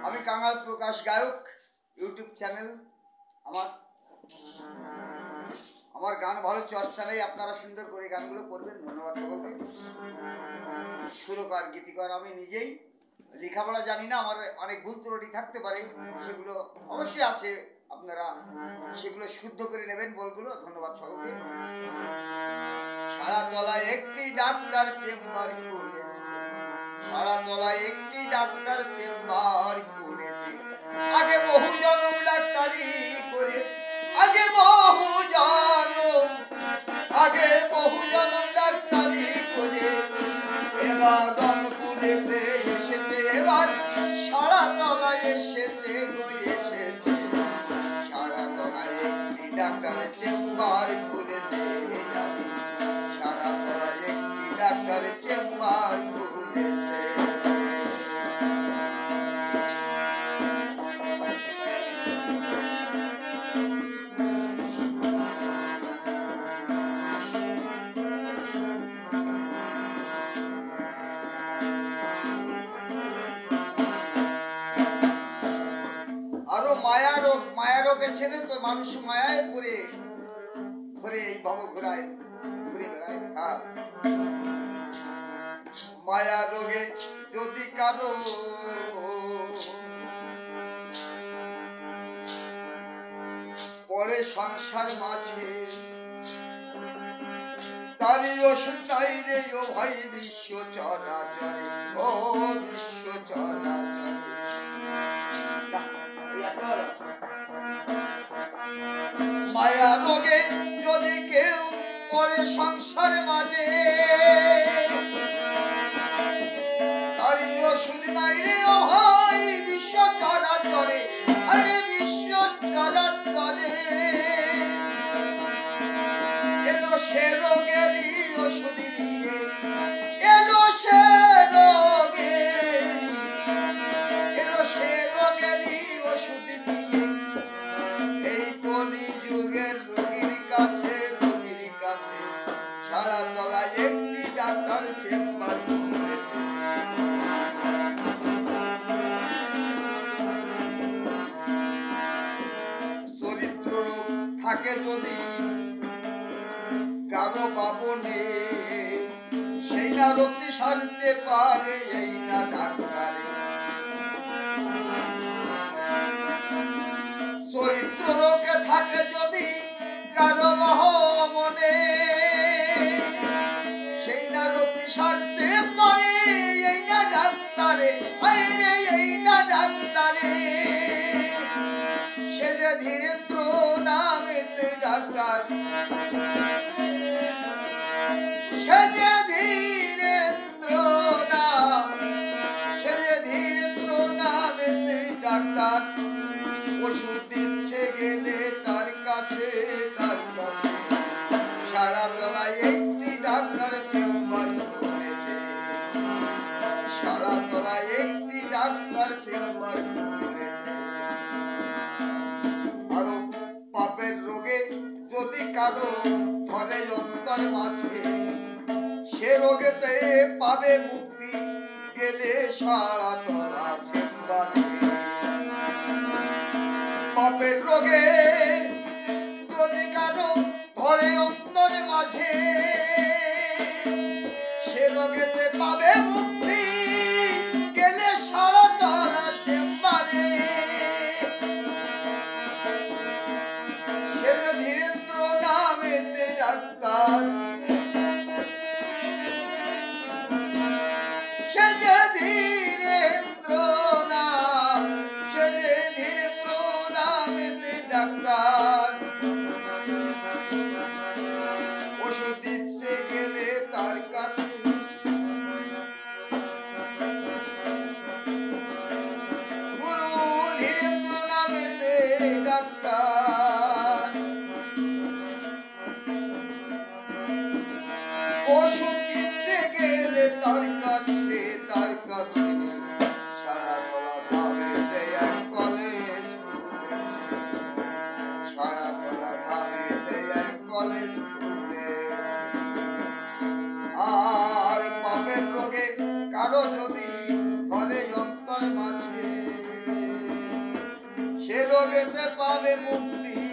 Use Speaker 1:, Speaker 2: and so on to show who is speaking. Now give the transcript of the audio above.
Speaker 1: আমি কাঙাল প্রকাশ গায়ক, YouTube channel আমার গান ভালো চর্চা নেই, আপনারা সুন্দর করে গানগুলো করবেন। ধন্যবাদ সকলকে। সুরকার গীতিকার আমি নিজেই, লেখাপড়া জানি না, আমার অনেক ভুল ত্রুটি থাকতে পারে, সেগুলো অবশ্যই আছে, আপনারা সেগুলো শুদ্ধ করে নেবেন বলগুলো। ধন্যবাদ সকলকে। সারাতলায় একটি ডাক্তার চেম্বার খুলেছে, সারাতলায় একটি ডাক্তার চেম্বার খুলেছে, আগে বহু জনম ডাক্তারি করে, আগে বহু জনম ডাক্তারি করে, এবার রংপুরেতে এসেছে, এবার সারাতলায় এসেছে গো এসেছে, সারাতলায় একটি ডাক্তার চেম্বার খুলেছে, সারাতলায় একটি ডাক্তার চেম্বার খুলেছে। আরো মায়া রোগে ছেড়ে তো মানুষ মায়ায় পড়ে ঘুরে এই ভব ঘুরে বেড়ায়। মায়া রোগে যদি কারো পড়ে সংসার মাঝে, তারই ওষুধ নাই রে ও ভাই বিশ্ব চরাচরে, ও বিশ্ব চরাচরে। মায়া রোগে যদি কেউ পড়ে সংসার মাঝে, তারই ওষুধ নাই রে ও ভাই বিশ্ব চরাচরে, আরে বিশ্ব চরাচরে। এলো সে রোগেরই ওষুধ নিয়ে, এলো সে রোগেরই ওষুধ নিয়ে, এই কলি যুগের রোগীর কাছে সারাতলায় একটি ডাক্তার চেম্বার খুলেছে। চরিত্র থাকে যদি কারো বাবনে, সেই না রোগটি সারতে পারে এই না ডাক্তারে। চরিত্র রোগে থাকে যদি কারো মনে, সেই না রোগটি সারতে পারে এই না ডাক্তারে, এই না ডাক্তারে। সে যে ধীরেন্দ্র নামেতে ডাক্তার, সে যে ধীরেন্দ্র নামেতে ডাক্তার, ওষুধ দিচ্ছে গেলে তার কাছে সারাতলায় একটি ডাক্তার চেম্বার খুলেছে, সারাতলায় একটি ডাক্তার চেম্বার খুলেছে। আরো পাপের রোগে যদি কারো ধরে অন্তর মাঝে, সে রোগেতে পাবে মুক্তি গেলে সারাতলা চেম্বারে। পাপের রোগে যদি কারো ধরে অন্তর মাঝে, সে রোগেতে পাবে মুক্তি গেলে সারাতলা চেম্বারে। সে যে ধীরেন্দ্র নামেতে ডাক্তার, সে যে ধীরেন্দ্র নামেতে ডাক্তার, ওষুধ দিচ্ছে গেলে তার কাছে বলে মুক্তি